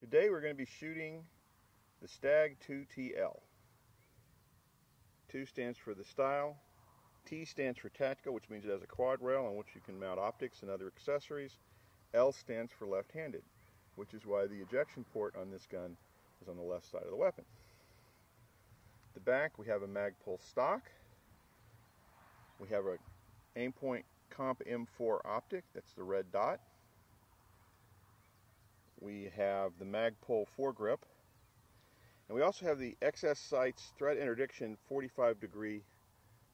Today we're going to be shooting the Stag 2TL. 2 stands for the style, T stands for tactical, which means it has a quad rail on which you can mount optics and other accessories. L stands for left-handed, which is why the ejection port on this gun is on the left side of the weapon. At the back we have a Magpul stock. We have a Aimpoint Comp-M4 optic, that's the red dot. We have the Magpul foregrip. And we also have the XS Sights thread interdiction 45-degree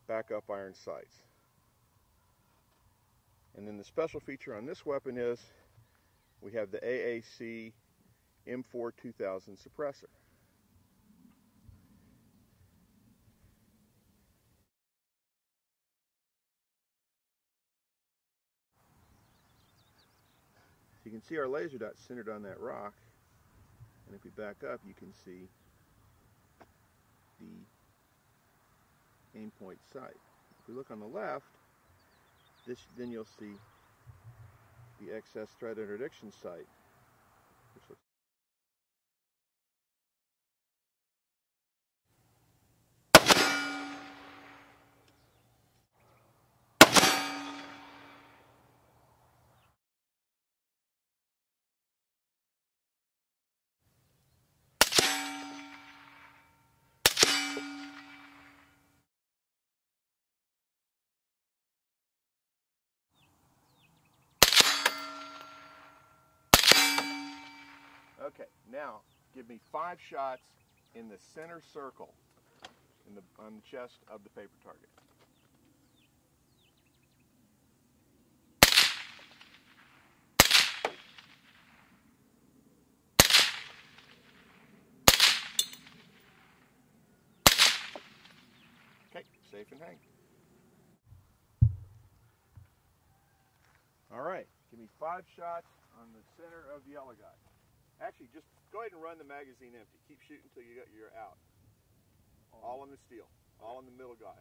backup iron sights. And then the special feature on this weapon is we have the AAC M4-2000 suppressor. You can see our laser dot centered on that rock, and if we back up you can see the Aimpoint sight. If we look on the left, then you'll see the XS thread interdiction sight, which looks okay. Now, give me 5 shots in the center circle on the chest of the paper target. Okay, safe and hang. All right, give me 5 shots on the center of the yellow guy. Actually, just go ahead and run the magazine empty. Keep shooting until you're out. All on the steel. All on the middle guy.